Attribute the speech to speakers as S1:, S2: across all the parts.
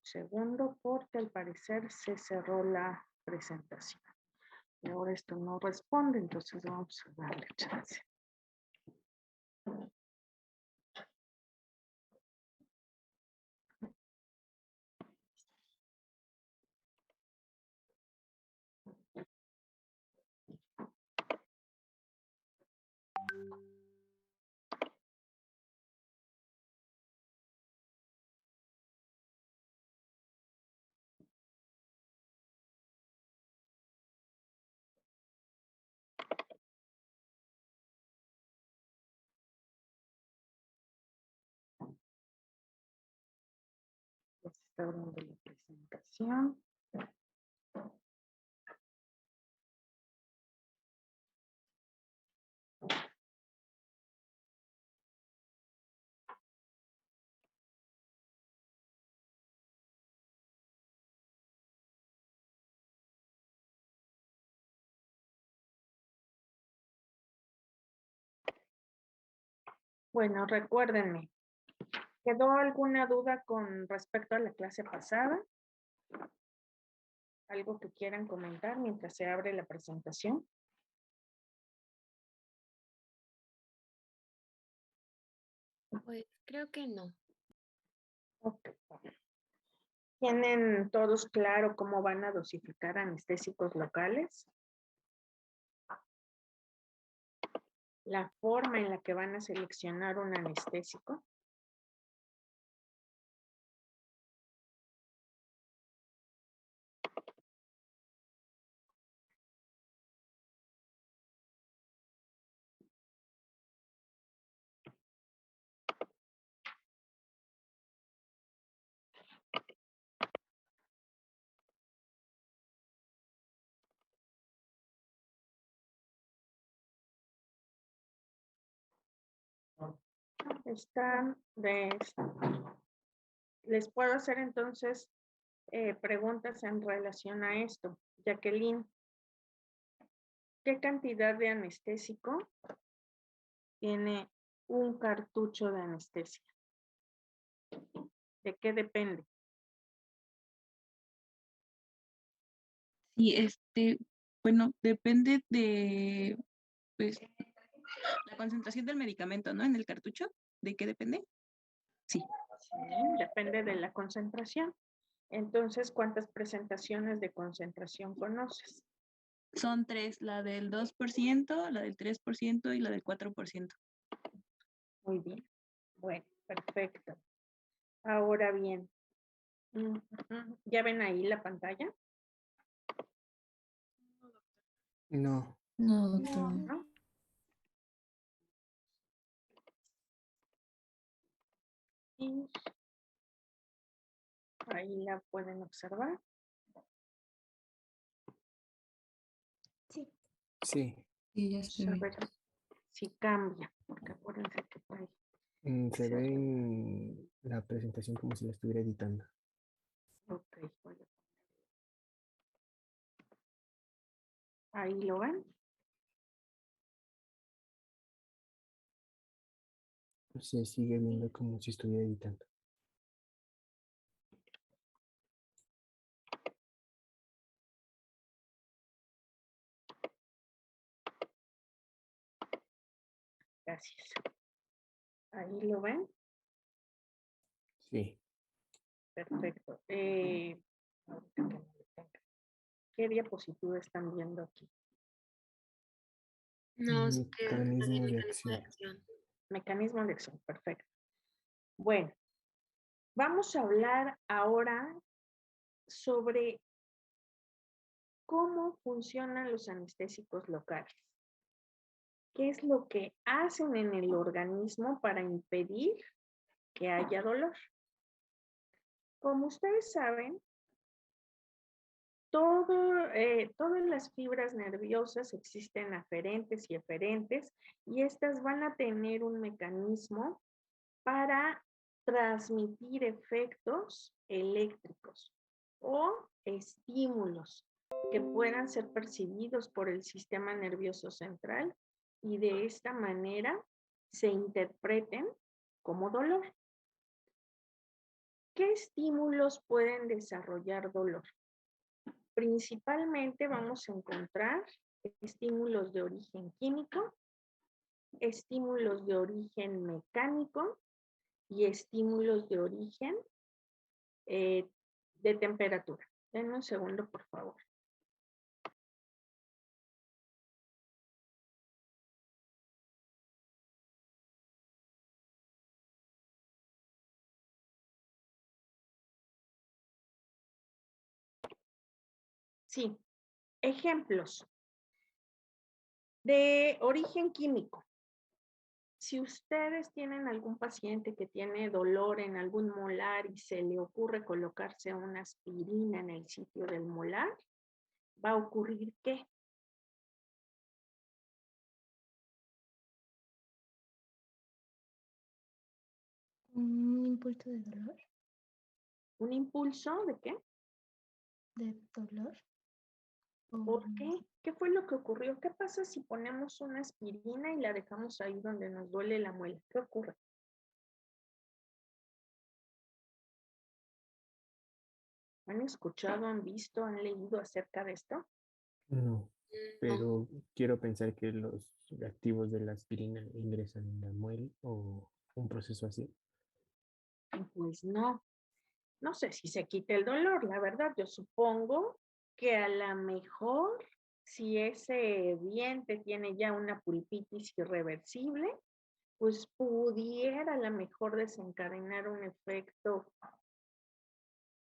S1: segundo porque al parecer se cerró la presentación. Y ahora esto no responde, entonces vamos a darle chance. Ya se está abriendo la presentación. Bueno, recuérdenme, ¿quedó alguna duda con respecto a la clase pasada? ¿Algo que quieran comentar mientras se abre la presentación?
S2: Pues creo que no.
S1: Ok. ¿Tienen todos claro cómo van a dosificar anestésicos locales? La forma en la que van a seleccionar un anestésico. Están les puedo hacer entonces preguntas en relación a esto. Jacqueline, ¿qué cantidad de anestésico tiene un cartucho de anestesia? ¿De qué depende?
S3: Sí, bueno, depende de, pues, la concentración del medicamento, ¿no? En el cartucho, ¿de qué depende? Sí.
S1: Sí, depende de la concentración. Entonces, ¿cuántas presentaciones de concentración conoces?
S3: Son 3, la del 2%, la del 3% y la del 4%.
S1: Muy bien. Bueno, perfecto. Ahora bien, ¿ya ven ahí la pantalla?
S4: No.
S2: No, doctor.
S1: ¿No? Y ahí la pueden observar.
S2: Sí.
S4: Sí.
S2: Sí, ya
S1: Vamos
S2: se
S1: a
S2: ve.
S1: ver si cambia, porque acuérdense que trae.
S4: Se ve en la presentación como si la estuviera editando.
S1: Ok, voy a poner. Ahí lo ven.
S4: Se sigue viendo como si estuviera editando.
S1: Gracias. Ahí lo ven.
S4: Sí.
S1: Perfecto. Ahorita que no lo tenga. ¿Qué diapositiva están viendo aquí?
S2: No, es que la de
S4: Mecanismo de
S2: mecanismo de
S4: acción.
S2: acción.
S1: Mecanismo de acción. Perfecto. Bueno, vamos a hablar ahora sobre cómo funcionan los anestésicos locales. ¿Qué es lo que hacen en el organismo para impedir que haya dolor? Como ustedes saben, todas las fibras nerviosas existen aferentes y eferentes y estas van a tener un mecanismo para transmitir efectos eléctricos o estímulos que puedan ser percibidos por el sistema nervioso central y de esta manera se interpreten como dolor. ¿Qué estímulos pueden desarrollar dolor? Principalmente vamos a encontrar estímulos de origen químico, estímulos de origen mecánico y estímulos de origen de temperatura. Denme un segundo, por favor. Sí, ejemplos de origen químico. Si ustedes tienen algún paciente que tiene dolor en algún molar y se le ocurre colocarse una aspirina en el sitio del molar, ¿va a ocurrir qué?
S2: Un impulso de dolor.
S1: ¿Un impulso de qué?
S2: De dolor.
S1: ¿Por qué? ¿Qué fue lo que ocurrió? ¿Qué pasa si ponemos una aspirina y la dejamos ahí donde nos duele la muela? ¿Qué ocurre? ¿Han escuchado, han visto, han leído acerca de esto?
S4: No,
S2: No.
S4: pero quiero pensar que los activos de la aspirina ingresan en la muela o un proceso así.
S1: Pues no. No sé si se quita el dolor, la verdad. Yo supongo que a lo mejor si ese diente tiene ya una pulpitis irreversible, pues pudiera a lo mejor desencadenar un efecto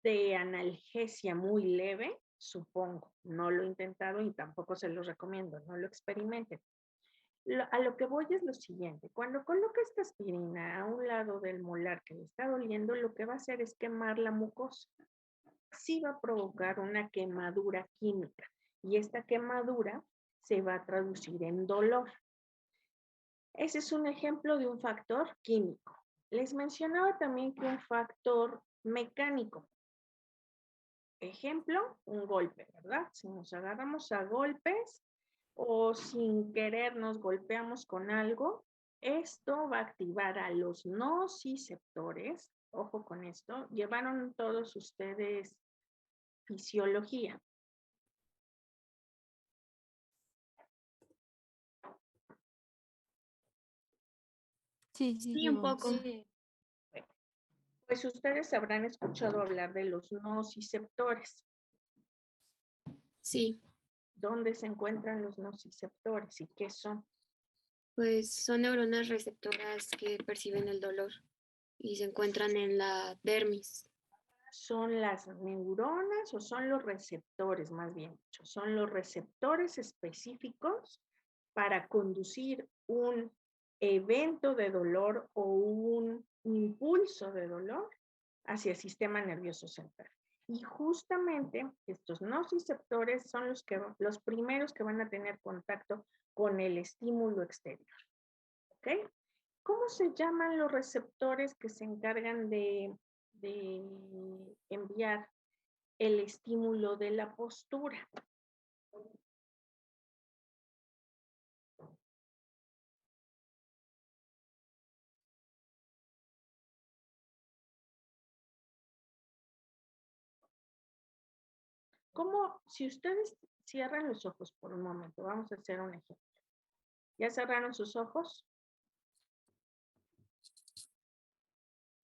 S1: de analgesia muy leve, supongo. No lo he intentado y tampoco se lo recomiendo, no lo experimenten. A lo que voy es lo siguiente, cuando coloca esta aspirina a un lado del molar que le está doliendo, lo que va a hacer es quemar la mucosa. Sí va a provocar una quemadura química y esta quemadura se va a traducir en dolor. Ese es un ejemplo de un factor químico. Les mencionaba también que un factor mecánico. Ejemplo, un golpe, ¿verdad? Si nos agarramos a golpes o sin querer nos golpeamos con algo, esto va a activar a los nociceptores. Ojo con esto. Llevaron todos ustedes fisiología.
S2: Sí,
S5: Sí, un poco.
S1: Pues ustedes habrán escuchado hablar de los nociceptores.
S5: Sí,
S1: ¿Dónde se encuentran los nociceptores y qué son?
S5: pues son neuronas receptoras que perciben el dolor y se encuentran en la dermis.
S1: ¿Son las neuronas o son los receptores, más bien dicho? Son los receptores específicos para conducir un evento de dolor o un impulso de dolor hacia el sistema nervioso central. Y justamente estos nociceptores son los primeros que van a tener contacto con el estímulo exterior. ¿Ok? ¿Cómo se llaman los receptores que se encargan de enviar el estímulo de la postura? ¿Cómo? Si ustedes cierran los ojos por un momento, vamos a hacer un ejemplo. ¿Ya cerraron sus ojos?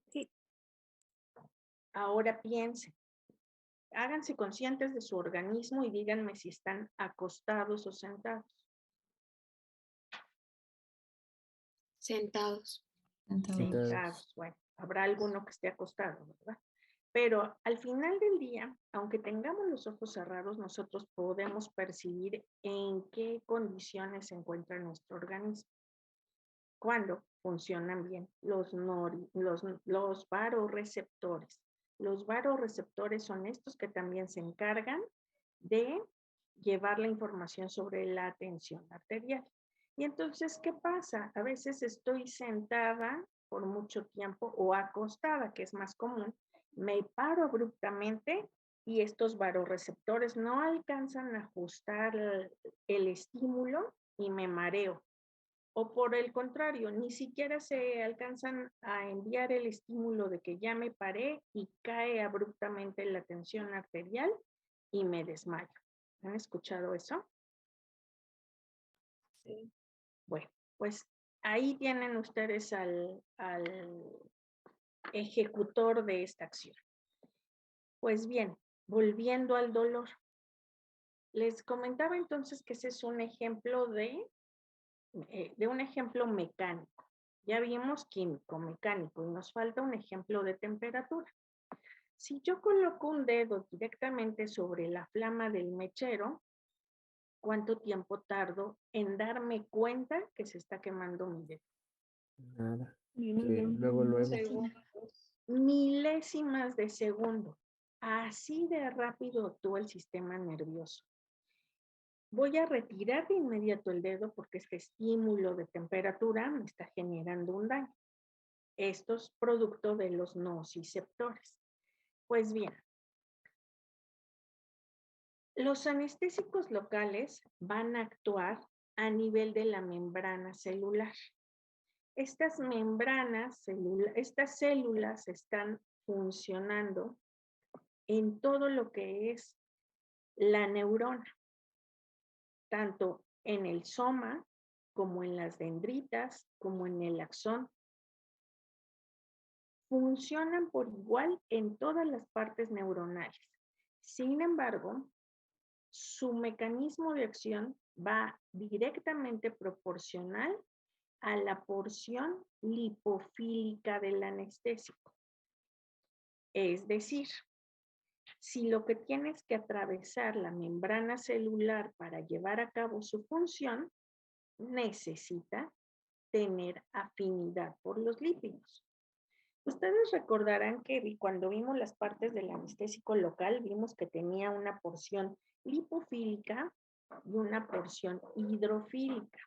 S2: Sí.
S1: Ahora piensen. Háganse conscientes de su organismo y díganme si están acostados o sentados.
S5: Sentados.
S1: Sentados. Bueno, habrá alguno que esté acostado, ¿verdad? Pero al final del día, aunque tengamos los ojos cerrados, nosotros podemos percibir en qué condiciones se encuentra nuestro organismo. Cuando funcionan bien los varoreceptores. Los varoreceptores son estos que también se encargan de llevar la información sobre la tensión arterial. Y entonces, ¿qué pasa? A veces estoy sentada por mucho tiempo o acostada, que es más común, me paro abruptamente y estos varoreceptores no alcanzan a ajustar el estímulo y me mareo. O por el contrario, ni siquiera se alcanzan a enviar el estímulo de que ya me paré y cae abruptamente la tensión arterial y me desmayo. ¿Han escuchado eso?
S5: Sí.
S1: Bueno, pues ahí tienen ustedes al ejecutor de esta acción. Pues bien, volviendo al dolor. Les comentaba entonces que ese es un ejemplo de un ejemplo mecánico. Ya vimos químico, mecánico, y nos falta un ejemplo de temperatura. Si yo coloco un dedo directamente sobre la flama del mechero, ¿cuánto tiempo tardo en darme cuenta que se está quemando mi dedo?
S4: Nada. Que luego.
S1: Milésimas de segundo. Así de rápido actúa el sistema nervioso. Voy a retirar de inmediato el dedo porque este estímulo de temperatura me está generando un daño. Esto es producto de los nociceptores. Pues bien, los anestésicos locales van a actuar a nivel de la membrana celular. Estas células están funcionando en todo lo que es la neurona, tanto en el soma, como en las dendritas, como en el axón. Funcionan por igual en todas las partes neuronales. Sin embargo, su mecanismo de acción va directamente proporcional a la porción lipofílica del anestésico. Es decir, si lo que tiene es que atravesar la membrana celular para llevar a cabo su función, necesita tener afinidad por los lípidos. Ustedes recordarán que cuando vimos las partes del anestésico local, vimos que tenía una porción lipofílica y una porción hidrofílica.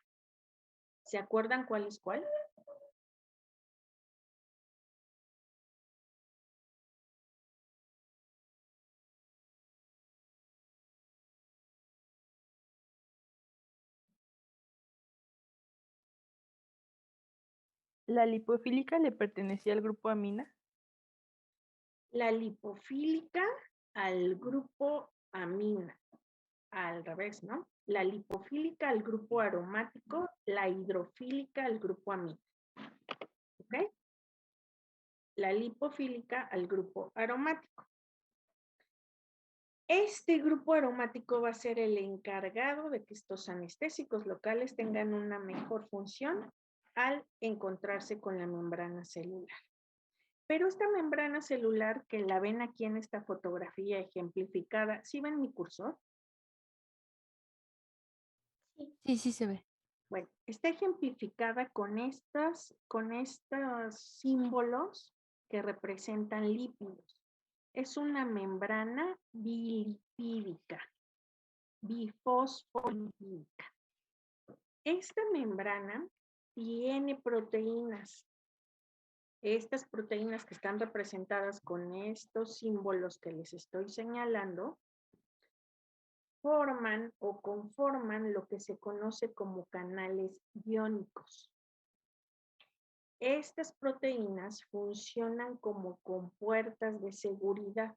S1: ¿Se acuerdan cuál es cuál?
S6: ¿La lipofílica le pertenecía al grupo amina?
S1: La lipofílica al grupo amina. Al revés, ¿no? La lipofílica al grupo aromático, la hidrofílica al grupo amina. ¿Ok? La lipofílica al grupo aromático. Este grupo aromático va a ser el encargado de que estos anestésicos locales tengan una mejor función al encontrarse con la membrana celular. Pero esta membrana celular que la ven aquí en esta fotografía ejemplificada, ¿sí ven mi cursor?
S2: Sí, se ve.
S1: Bueno, está ejemplificada con estos símbolos que representan lípidos. Es una membrana bilipídica, bifosfolipídica. Esta membrana tiene proteínas. Estas proteínas que están representadas con estos símbolos que les estoy señalando, forman o conforman lo que se conoce como canales iónicos. Estas proteínas funcionan como compuertas de seguridad.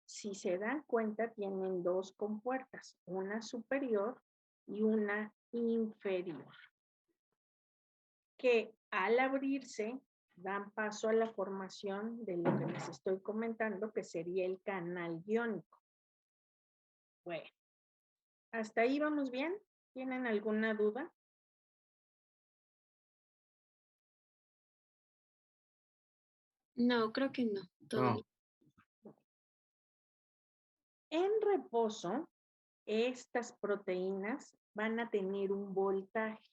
S1: Si se dan cuenta, tienen dos compuertas, una superior y una inferior, que al abrirse dan paso a la formación de lo que les estoy comentando, que sería el canal iónico. Bueno, ¿hasta ahí vamos bien? ¿Tienen alguna duda?
S5: No, creo que no. Todo bien.
S1: En reposo, estas proteínas van a tener un voltaje.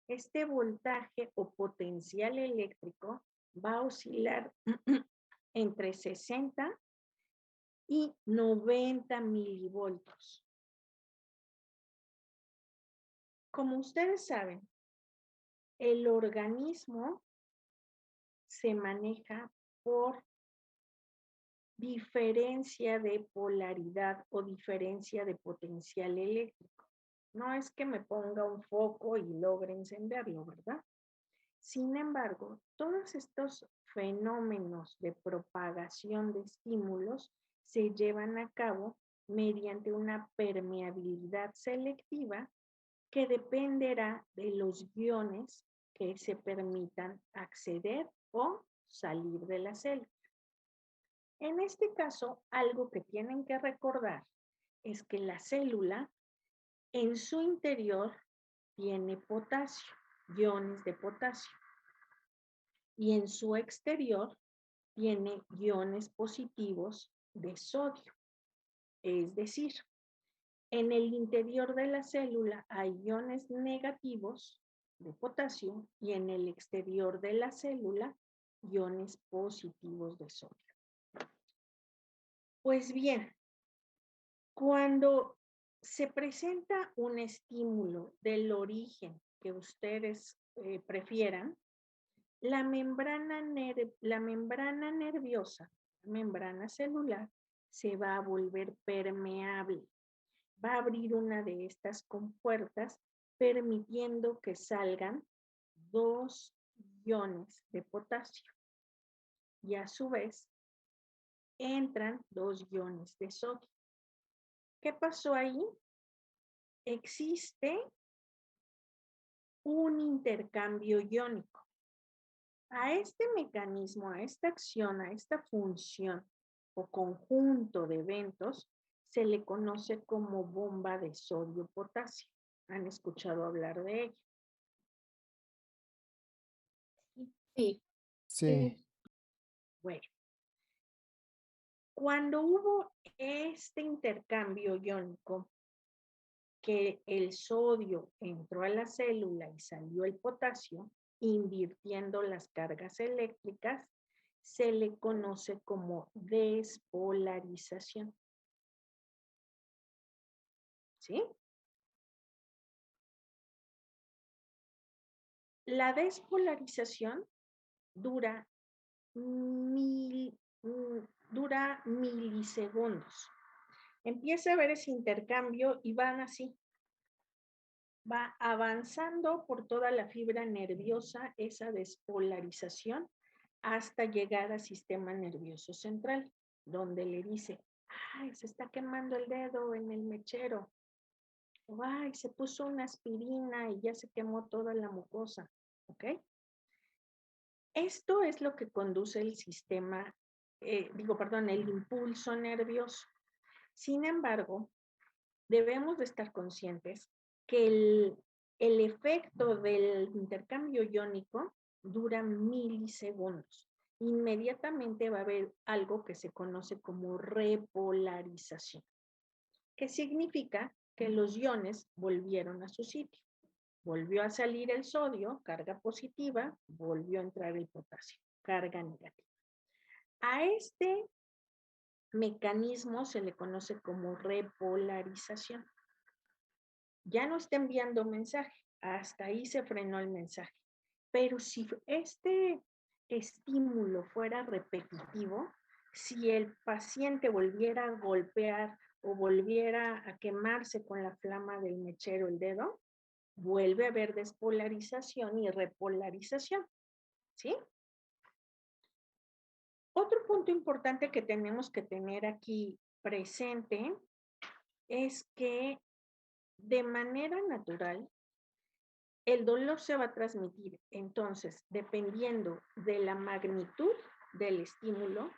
S1: Este voltaje o potencial eléctrico va a oscilar entre 60 y 90 milivoltios. Como ustedes saben, el organismo se maneja por diferencia de polaridad o diferencia de potencial eléctrico. No es que me ponga un foco y logre encenderlo, ¿verdad? Sin embargo, todos estos fenómenos de propagación de estímulos se llevan a cabo mediante una permeabilidad selectiva que dependerá de los iones que se permitan acceder o salir de la célula. En este caso, algo que tienen que recordar es que la célula en su interior tiene potasio, iones de potasio, y en su exterior tiene iones positivos de sodio. Es decir, en el interior de la célula hay iones negativos de potasio y en el exterior de la célula iones positivos de sodio. Pues bien, cuando se presenta un estímulo del origen que ustedes prefieran, la membrana nerviosa, la membrana celular, se va a volver permeable. Va a abrir una de estas compuertas, permitiendo que salgan 2 iones de potasio. Y a su vez, entran 2 iones de sodio. ¿Qué pasó ahí? Existe un intercambio iónico. A este mecanismo, a esta acción, a esta función o conjunto de eventos se le conoce como bomba de sodio-potasio. ¿Han escuchado hablar de ella?
S5: Sí.
S2: Sí.
S1: Bueno, cuando hubo este intercambio iónico, que el sodio entró a la célula y salió el potasio, invirtiendo las cargas eléctricas, se le conoce como despolarización. ¿Sí? La despolarización dura milisegundos. Empieza a haber ese intercambio y van así. Va avanzando por toda la fibra nerviosa esa despolarización hasta llegar al sistema nervioso central, donde le dice, ay, se está quemando el dedo en el mechero. O, ay, se puso una aspirina y ya se quemó toda la mucosa. ¿Ok? Esto es lo que conduce el sistema, el impulso nervioso. Sin embargo, debemos de estar conscientes que el efecto del intercambio iónico dura milisegundos. Inmediatamente va a haber algo que se conoce como repolarización, que significa que los iones volvieron a su sitio. Volvió a salir el sodio, carga positiva, volvió a entrar el potasio, carga negativa. A este mecanismo se le conoce como repolarización. Ya no está enviando mensaje, hasta ahí se frenó el mensaje. Pero si este estímulo fuera repetitivo, si el paciente volviera a golpear o volviera a quemarse con la flama del mechero el dedo, vuelve a haber despolarización y repolarización, ¿sí? Otro punto importante que tenemos que tener aquí presente es que de manera natural el dolor se va a transmitir, entonces, dependiendo de la magnitud del estímulo,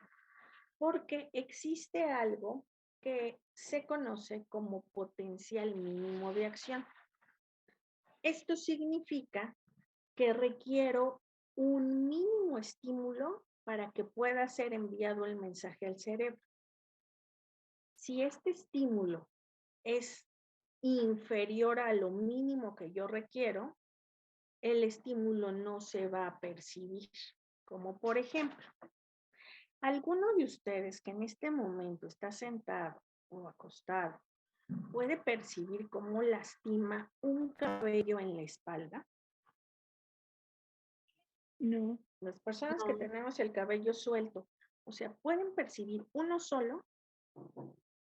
S1: porque existe algo que se conoce como potencial mínimo de acción. Esto significa que requiero un mínimo estímulo para que pueda ser enviado el mensaje al cerebro. Si este estímulo es inferior a lo mínimo que yo requiero, el estímulo no se va a percibir. Como por ejemplo, alguno de ustedes que en este momento está sentado o acostado puede percibir cómo lastima un cabello en la espalda.
S6: No.
S1: Las personas que tenemos el cabello suelto, o sea, pueden percibir uno solo.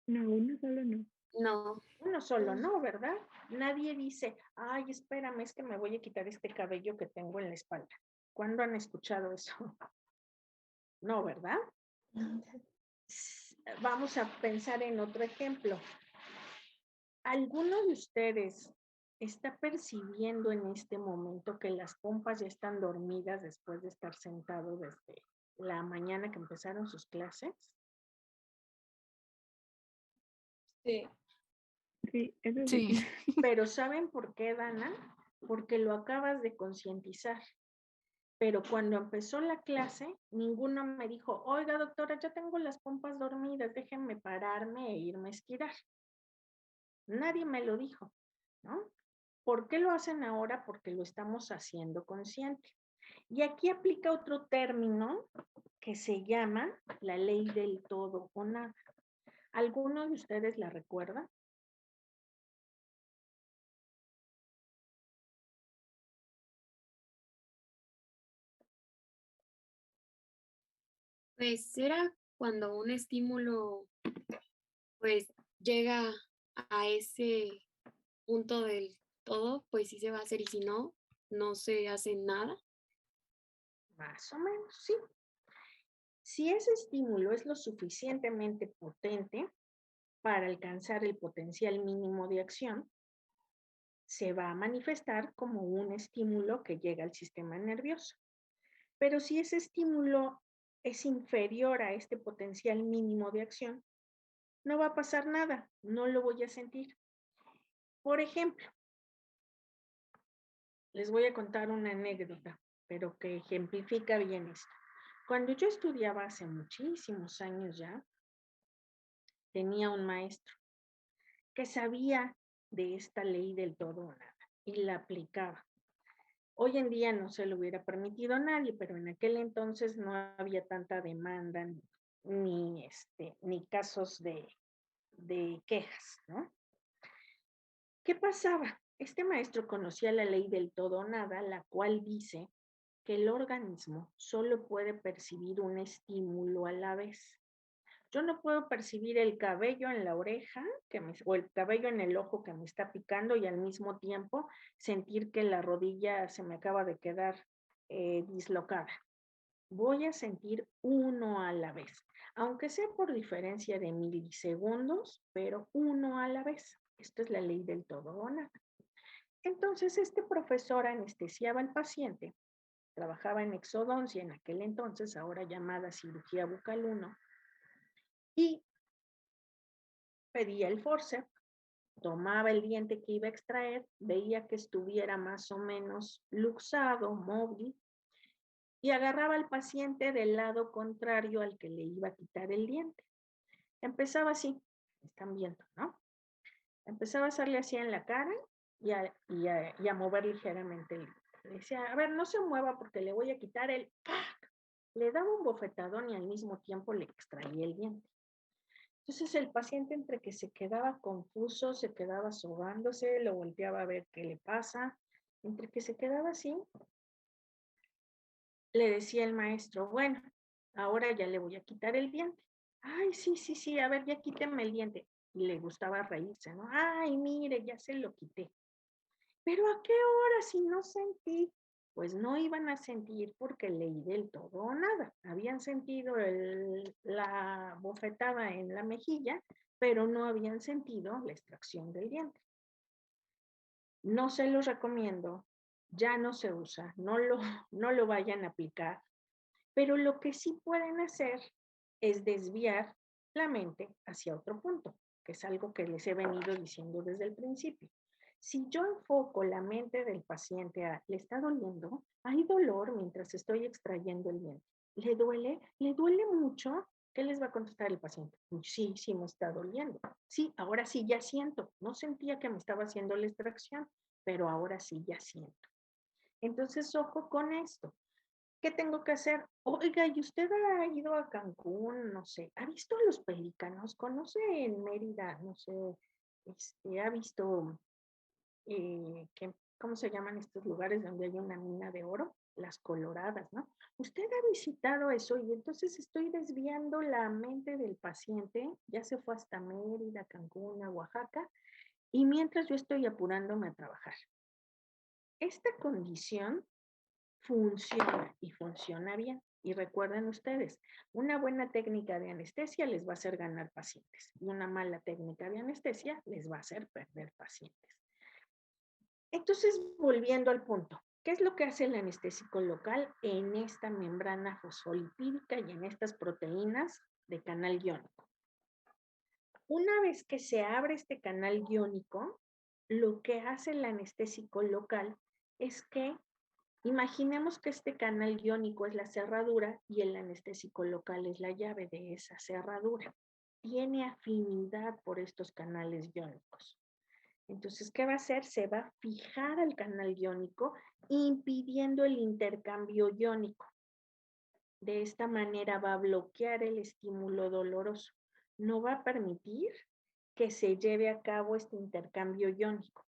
S6: No, uno solo no.
S5: No,
S1: Uno solo no, ¿verdad? Nadie dice, ay, espérame, es que me voy a quitar este cabello que tengo en la espalda. ¿Cuándo han escuchado eso? No, ¿verdad? Vamos a pensar en otro ejemplo. ¿Alguno de ustedes está percibiendo en este momento que las pompas ya están dormidas después de estar sentado desde la mañana que empezaron sus clases?
S7: Sí.
S6: Sí, eso sí.
S2: Sí.
S1: Pero ¿saben por qué, Dana? Porque lo acabas de concientizar. Pero cuando empezó la clase, ninguno me dijo, oiga, doctora, ya tengo las pompas dormidas, déjenme pararme e irme a estirar. Nadie me lo dijo, ¿no? ¿Por qué lo hacen ahora? Porque lo estamos haciendo consciente. Y aquí aplica otro término que se llama la ley del todo o nada. ¿Alguno de ustedes la recuerda?
S5: pues era cuando un estímulo pues llega a ese punto del todo, pues sí se va a hacer y si no, no se hace nada.
S1: Más o menos, sí. Si ese estímulo es lo suficientemente potente para alcanzar el potencial mínimo de acción, se va a manifestar como un estímulo que llega al sistema nervioso. Pero si ese estímulo es inferior a este potencial mínimo de acción, no va a pasar nada, no lo voy a sentir. Por ejemplo, les voy a contar una anécdota, pero que ejemplifica bien esto. Cuando yo estudiaba hace muchísimos años ya, tenía un maestro que sabía de esta ley del todo o nada y la aplicaba. Hoy en día no se lo hubiera permitido a nadie, pero en aquel entonces no había tanta demanda ni casos de quejas, ¿no? ¿Qué pasaba? Este maestro conocía la ley del todo o nada, la cual dice que el organismo solo puede percibir un estímulo a la vez. Yo no puedo percibir el cabello en la oreja o el cabello en el ojo que me está picando y al mismo tiempo sentir que la rodilla se me acaba de quedar dislocada. Voy a sentir uno a la vez, aunque sea por diferencia de milisegundos, pero uno a la vez. Esto es la ley del todo o nada. Entonces, este profesor anestesiaba al paciente, trabajaba en exodoncia en aquel entonces, ahora llamada cirugía bucal 1, y pedía el forceps, tomaba el diente que iba a extraer, veía que estuviera más o menos luxado, móvil, y agarraba al paciente del lado contrario al que le iba a quitar el diente. Empezaba así, están viendo, ¿no? Empezaba a hacerle así en la cara y a mover ligeramente el diente. Le decía, a ver, no se mueva porque le voy a quitar el... ¡Pac! Le daba un bofetadón y al mismo tiempo le extraía el diente. Entonces el paciente entre que se quedaba confuso, se quedaba sogándose, lo volteaba a ver qué le pasa, entre que se quedaba así, le decía el maestro, bueno, ahora ya le voy a quitar el diente. Ay, sí, a ver, ya quíteme el diente. Y le gustaba reírse, ¿no? Ay, mire, ya se lo quité. ¿Pero a qué hora si no sentí? Pues no iban a sentir porque leí del todo o nada. Habían sentido la bofetada en la mejilla, pero no habían sentido la extracción del diente. No se los recomiendo, ya no se usa, no lo vayan a aplicar, pero lo que sí pueden hacer es desviar la mente hacia otro punto, que es algo que les he venido diciendo desde el principio. Si yo enfoco la mente del paciente a, ¿le está doliendo? Hay dolor mientras estoy extrayendo el diente. ¿Le duele? ¿Le duele mucho? ¿Qué les va a contestar el paciente? Sí, sí me está doliendo. Sí, ahora sí ya siento. No sentía que me estaba haciendo la extracción, pero ahora sí ya siento. Entonces, ojo con esto. ¿Qué tengo que hacer? Oiga, ¿y usted ha ido a Cancún? No sé, ¿ha visto los pelícanos? ¿Conoce en Mérida? No sé, ha visto, ¿cómo se llaman estos lugares donde hay una mina de oro? Las Coloradas, ¿no? Usted ha visitado eso y entonces estoy desviando la mente del paciente, ya se fue hasta Mérida, Cancún, a Oaxaca, y mientras yo estoy apurándome a trabajar. Esta condición funciona y funciona bien. Y recuerden ustedes, una buena técnica de anestesia les va a hacer ganar pacientes y una mala técnica de anestesia les va a hacer perder pacientes. Entonces, volviendo al punto, ¿qué es lo que hace el anestésico local en esta membrana fosfolipídica y en estas proteínas de canal iónico? Una vez que se abre este canal iónico, lo que hace el anestésico local es que imaginemos que este canal iónico es la cerradura y el anestésico local es la llave de esa cerradura. Tiene afinidad por estos canales iónicos. Entonces, ¿qué va a hacer? Se va a fijar al canal iónico impidiendo el intercambio iónico. De esta manera va a bloquear el estímulo doloroso. No va a permitir que se lleve a cabo este intercambio iónico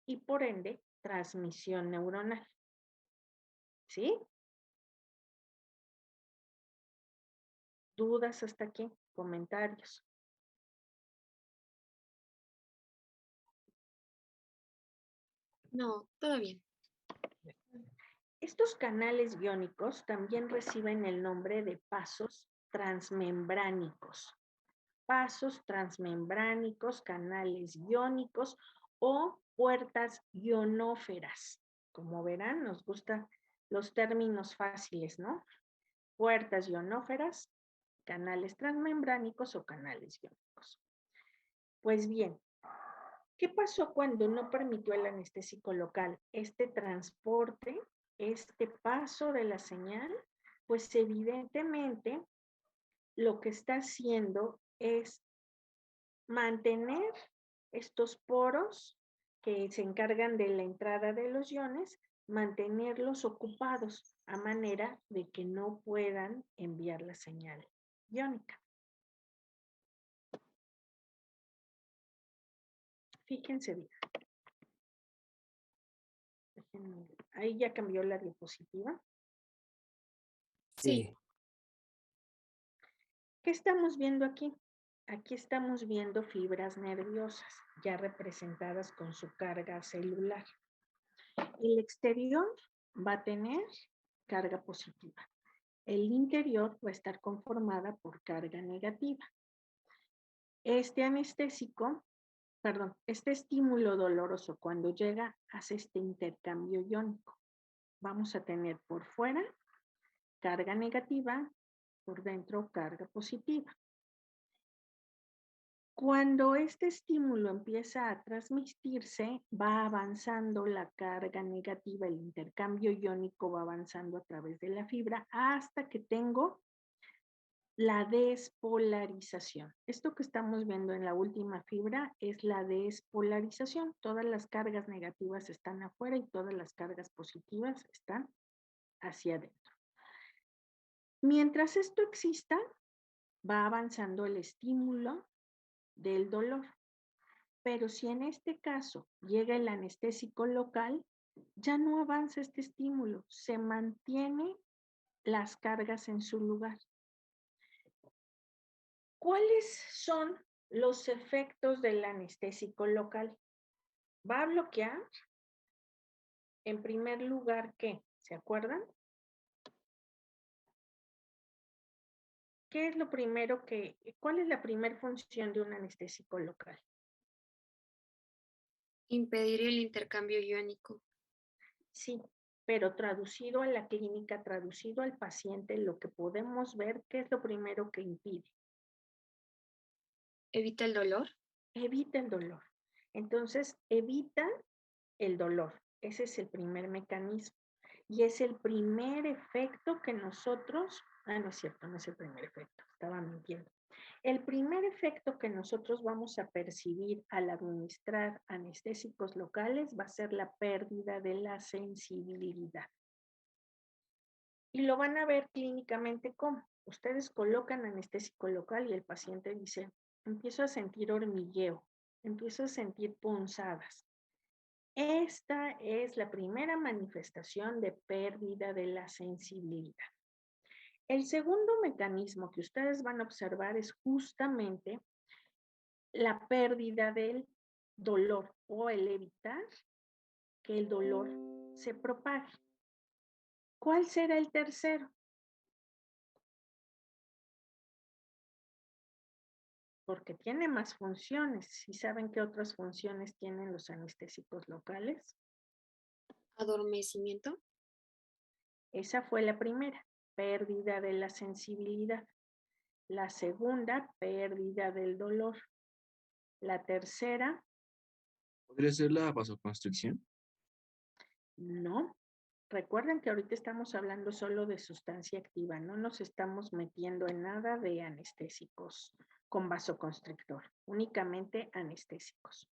S1: y por ende transmisión neuronal. ¿Sí? ¿Dudas hasta aquí? ¿Comentarios?
S5: No, todo bien.
S1: Estos canales iónicos también reciben el nombre de pasos transmembránicos. Pasos transmembránicos, canales iónicos o puertas ionóferas. Como verán, nos gustan los términos fáciles, ¿no? Puertas ionóferas, canales transmembránicos o canales iónicos. Pues bien, ¿qué pasó cuando no permitió el anestésico local este transporte, este paso de la señal? Pues evidentemente lo que está haciendo es mantener estos poros que se encargan de la entrada de los iones, mantenerlos ocupados a manera de que no puedan enviar la señal iónica. Fíjense bien. Ahí ya cambió la diapositiva.
S5: Sí.
S1: ¿Qué estamos viendo aquí? Aquí estamos viendo fibras nerviosas ya representadas con su carga celular. El exterior va a tener carga positiva. El interior va a estar conformada por carga negativa. Este anestésico, perdón, este estímulo doloroso cuando llega hace este intercambio iónico. Vamos a tener por fuera carga negativa, por dentro carga positiva. Cuando este estímulo empieza a transmitirse, va avanzando la carga negativa, el intercambio iónico va avanzando a través de la fibra hasta que tengo la despolarización. Esto que estamos viendo en la última fibra es la despolarización. Todas las cargas negativas están afuera y todas las cargas positivas están hacia adentro. Mientras esto exista, va avanzando el estímulo del dolor. Pero si en este caso llega el anestésico local, ya no avanza este estímulo, se mantiene las cargas en su lugar. ¿Cuáles son los efectos del anestésico local? Va a bloquear, en primer lugar, ¿qué? ¿Se acuerdan? ¿Qué es lo primero cuál es la primera función de un anestésico local?
S5: Impedir el intercambio iónico.
S1: Sí, pero traducido a la clínica, traducido al paciente, lo que podemos ver, ¿qué es lo primero que impide?
S5: Evita el dolor.
S1: Evita el dolor. Entonces, evita el dolor. Ese es el primer mecanismo. Y es el primer efecto que nosotros, no es cierto, no es el primer efecto, estaba mintiendo. El primer efecto que nosotros vamos a percibir al administrar anestésicos locales va a ser la pérdida de la sensibilidad. Y lo van a ver clínicamente como. Ustedes colocan anestésico local y el paciente dice, empiezo a sentir hormigueo, empiezo a sentir punzadas. Esta es la primera manifestación de pérdida de la sensibilidad. El segundo mecanismo que ustedes van a observar es justamente la pérdida del dolor o el evitar que el dolor se propague. ¿Cuál será el tercero? Porque tiene más funciones. ¿Sí saben qué otras funciones tienen los anestésicos locales?
S5: Adormecimiento.
S1: Esa fue la primera, pérdida de la sensibilidad. La segunda, pérdida del dolor. La tercera,
S8: ¿Podría ser la vasoconstricción?
S1: no. Recuerden que ahorita estamos hablando solo de sustancia activa, no nos estamos metiendo en nada de anestésicos con vasoconstrictor, únicamente anestésicos.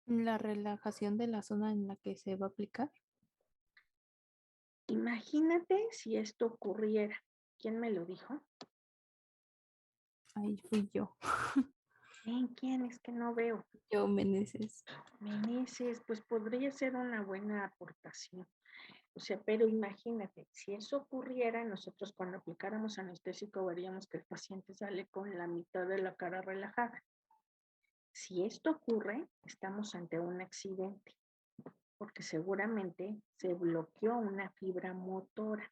S2: La relajación de la zona en la que se va a aplicar.
S1: Imagínate si esto ocurriera. ¿Quién me lo dijo?
S2: Ahí fui yo.
S1: ¿Quién? Es que no veo.
S2: Yo, Meneses.
S1: Meneses, pues podría ser una buena aportación. O sea, pero imagínate, si eso ocurriera, nosotros cuando aplicáramos anestésico veríamos que el paciente sale con la mitad de la cara relajada. Si esto ocurre, estamos ante un accidente, porque seguramente se bloqueó una fibra motora.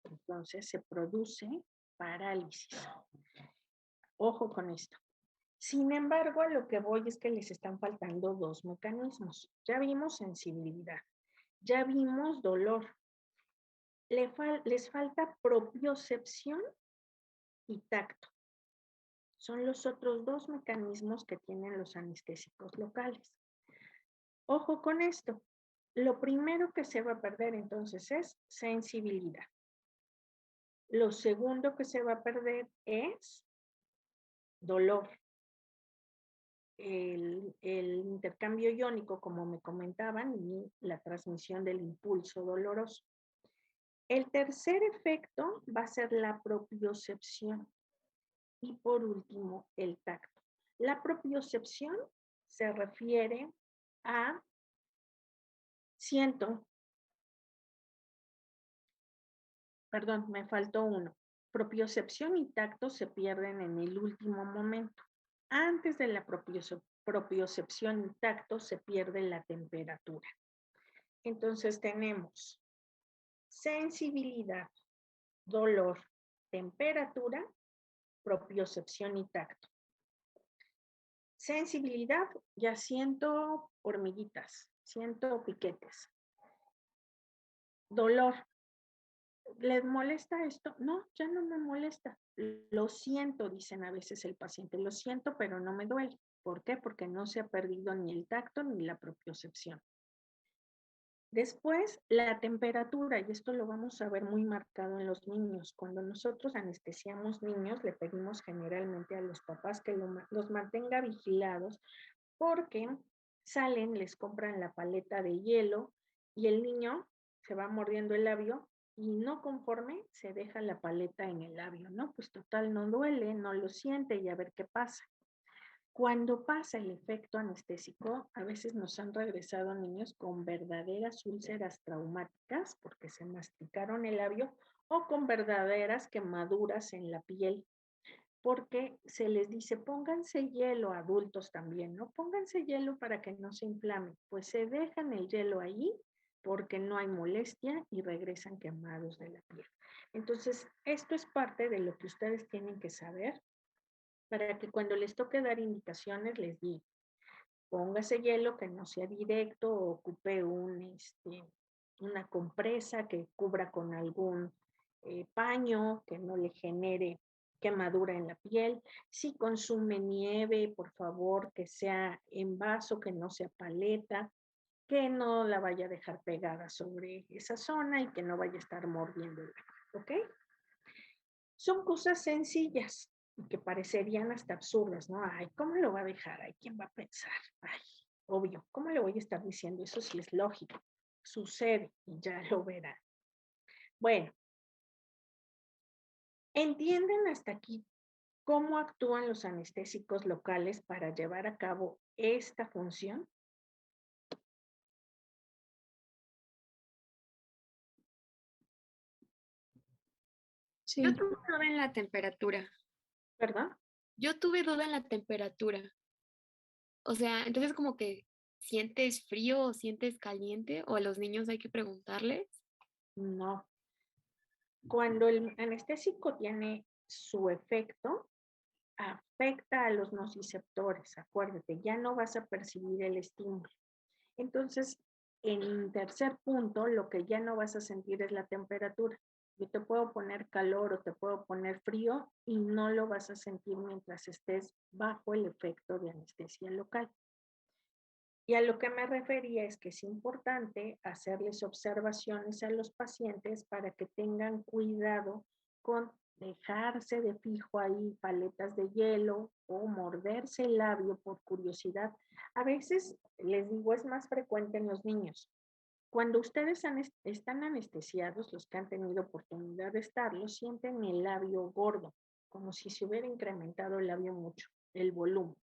S1: Entonces se produce parálisis. Ojo con esto. Sin embargo, a lo que voy es que les están faltando dos mecanismos. Ya vimos sensibilidad, ya vimos dolor. Les falta propiocepción y tacto. Son los otros dos mecanismos que tienen los anestésicos locales. Ojo con esto. Lo primero que se va a perder entonces es sensibilidad. Lo segundo que se va a perder es dolor. El intercambio iónico, como me comentaban, y la transmisión del impulso doloroso. El tercer efecto va a ser la propiocepción. Y por último, el tacto. La propiocepción se refiere a perdón, me faltó uno. Propiocepción y tacto se pierden en el último momento. Antes de la propiocepción y tacto se pierde la temperatura. Entonces tenemos sensibilidad, dolor, temperatura, propiocepción y tacto. Sensibilidad, ya siento hormiguitas, siento piquetes. Dolor, ¿les molesta esto? No, ya no me molesta. Lo siento, dicen a veces el paciente, lo siento, pero no me duele. ¿Por qué? Porque no se ha perdido ni el tacto ni la propiocepción. Después, la temperatura, y esto lo vamos a ver muy marcado en los niños. Cuando nosotros anestesiamos niños, le pedimos generalmente a los papás que los mantenga vigilados porque salen, les compran la paleta de hielo y el niño se va mordiendo el labio y no conforme se deja la paleta en el labio, ¿no? Pues total, no duele, no lo siente y a ver qué pasa. Cuando pasa el efecto anestésico, a veces nos han regresado niños con verdaderas úlceras traumáticas porque se masticaron el labio o con verdaderas quemaduras en la piel porque se les dice pónganse hielo, adultos también, ¿no? Pónganse hielo para que no se inflame. Pues se dejan el hielo ahí porque no hay molestia y regresan quemados de la piel. Entonces, esto es parte de lo que ustedes tienen que saber para que cuando les toque dar indicaciones les diga, póngase hielo que no sea directo o ocupe una compresa que cubra con algún paño que no le genere quemadura en la piel. Si consume nieve, por favor, que sea en vaso, que no sea paleta, que no la vaya a dejar pegada sobre esa zona y que no vaya a estar mordiendo, ¿ok? Son cosas sencillas y que parecerían hasta absurdas, ¿no? Ay, ¿cómo lo va a dejar? Ay, ¿quién va a pensar? Ay, obvio, ¿cómo le voy a estar diciendo? Eso sí es lógico. Sucede y ya lo verán. Bueno, ¿entienden hasta aquí cómo actúan los anestésicos locales para llevar a cabo esta función?
S2: Sí.
S5: Yo tuve duda en la temperatura.
S1: ¿Verdad?
S5: Yo tuve duda en la temperatura. O sea, entonces como que sientes frío o sientes caliente o a los niños hay que preguntarles.
S1: No. Cuando el anestésico tiene su efecto, afecta a los nociceptores, acuérdate, ya no vas a percibir el estímulo. Entonces, en tercer punto, lo que ya no vas a sentir es la temperatura. Yo te puedo poner calor o te puedo poner frío y no lo vas a sentir mientras estés bajo el efecto de anestesia local. Y a lo que me refería es que es importante hacerles observaciones a los pacientes para que tengan cuidado con dejarse de fijo ahí paletas de hielo o morderse el labio por curiosidad. A veces, les digo, es más frecuente en los niños. Cuando ustedes están anestesiados, los que han tenido oportunidad de estarlo, sienten el labio gordo, como si se hubiera incrementado el labio mucho, el volumen.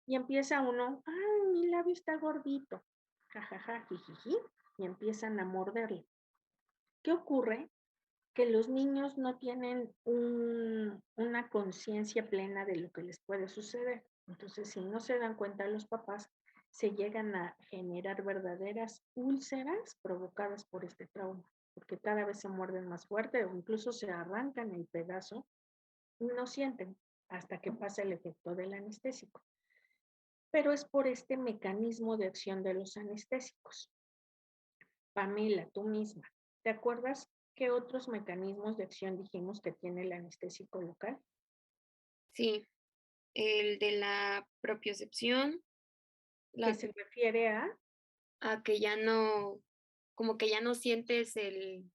S1: Y empieza uno, ay, mi labio está gordito, jajaja, jijiji, y empiezan a morderlo. ¿Qué ocurre? Que los niños no tienen una conciencia plena de lo que les puede suceder. Entonces, si no se dan cuenta los papás, se llegan a generar verdaderas úlceras provocadas por este trauma, porque cada vez se muerden más fuerte o incluso se arrancan el pedazo y no sienten hasta que pasa el efecto del anestésico. Pero es por este mecanismo de acción de los anestésicos. Pamela, tú misma, ¿te acuerdas qué otros mecanismos de acción dijimos que tiene el anestésico local?
S5: Sí, el de la propiocepción,
S1: Que se refiere
S5: a que ya no, como que ya no sientes el...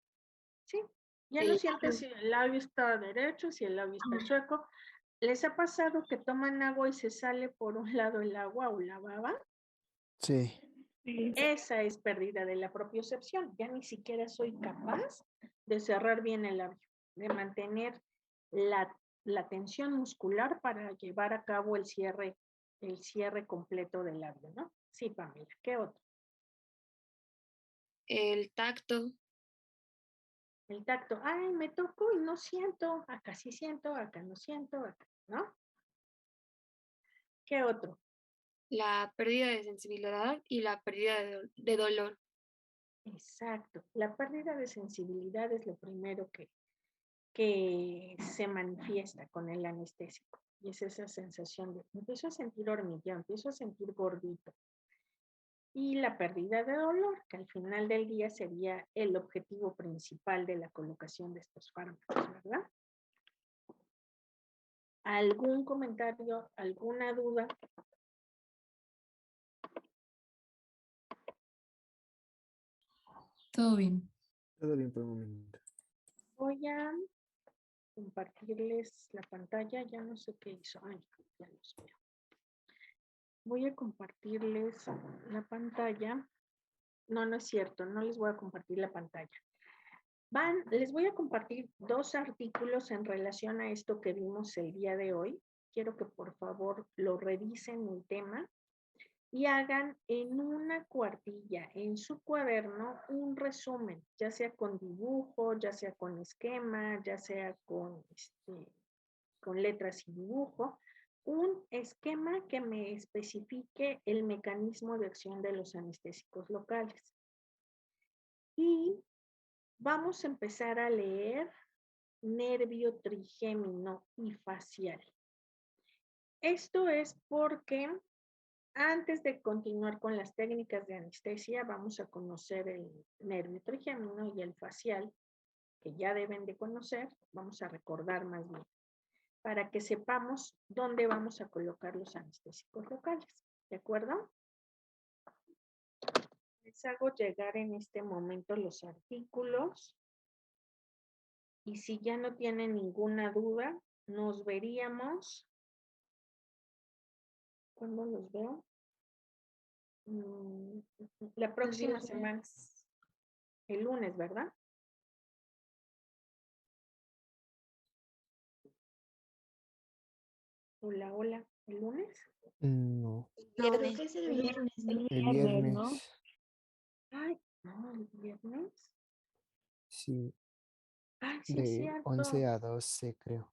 S1: sí, ya
S5: el
S1: no sientes si el labio está derecho, si el labio está chueco. ¿Les ha pasado que toman agua y se sale por un lado el agua o la baba?
S4: Sí.
S1: Esa es pérdida de la propiocepción. Ya ni siquiera soy capaz de cerrar bien el labio, de mantener la tensión muscular para llevar a cabo el cierre completo del labio, ¿no? Sí, Pamela, ¿qué otro?
S5: El tacto,
S1: El tacto. Ay, me toco y no siento. Acá sí siento, acá no siento, acá, ¿no? ¿Qué otro?
S5: la pérdida de sensibilidad y la pérdida de dolor.
S1: Exacto. La pérdida de sensibilidad es lo primero que se manifiesta con el anestésico. Y es esa sensación de, empiezo a sentir hormigueo, empiezo a sentir gordito. Y la pérdida de dolor, que al final del día sería el objetivo principal de la colocación de estos fármacos, ¿verdad? ¿Algún comentario, alguna duda?
S2: Todo bien.
S4: Todo bien por el momento.
S1: Voy a compartirles la pantalla, ya no sé qué hizo. Ay, ya los veo. Voy a compartirles la pantalla. No, no es cierto, no les voy a compartir la pantalla. Les voy a compartir dos artículos en relación a esto que vimos el día de hoy. Quiero que por favor lo revisen el tema y hagan en una cuartilla, en su cuaderno, un resumen, ya sea con dibujo, ya sea con esquema, ya sea con letras y dibujo, un esquema que me especifique el mecanismo de acción de los anestésicos locales. Y vamos a empezar a leer nervio trigémino y facial. Esto es porque antes de continuar con las técnicas de anestesia, vamos a conocer el nervio trigémino y el facial, que ya deben de conocer, vamos a recordar más bien, para que sepamos dónde vamos a colocar los anestésicos locales. ¿De acuerdo? Les hago llegar en este momento los artículos. Y si ya no tienen ninguna duda, nos veríamos. ¿Cuándo los veo? La próxima semana. El lunes, ¿verdad? Hola, hola. ¿El lunes?
S4: No,
S6: Creo que es el viernes, ¿no?
S4: el
S6: ¿no?
S4: viernes.
S1: Ay, no, el viernes.
S4: Sí.
S1: Ay, sí, es
S4: De 11
S1: cierto.
S4: a 12, creo.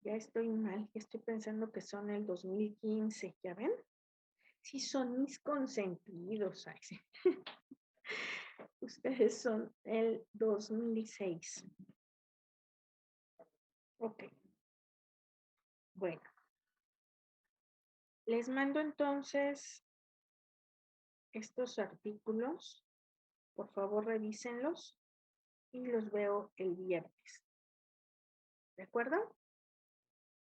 S1: Ya estoy mal, ya estoy pensando que son el 2015, ¿ya ven? Sí, son mis consentidos. Ay, sí. Ustedes son el 2006. Ok, bueno. Les mando entonces estos artículos. Por favor, revísenlos y los veo el viernes. ¿De acuerdo?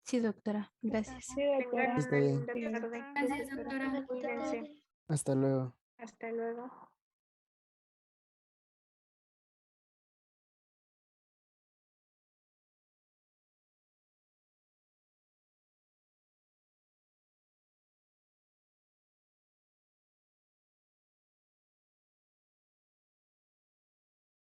S2: Sí, doctora. Gracias.
S6: Sí, doctora.
S1: Tengan
S4: Está
S1: una
S4: bien.
S1: linda tarde.
S5: Gracias, doctora.
S1: Cuídense.
S4: Hasta luego.
S1: Hasta luego.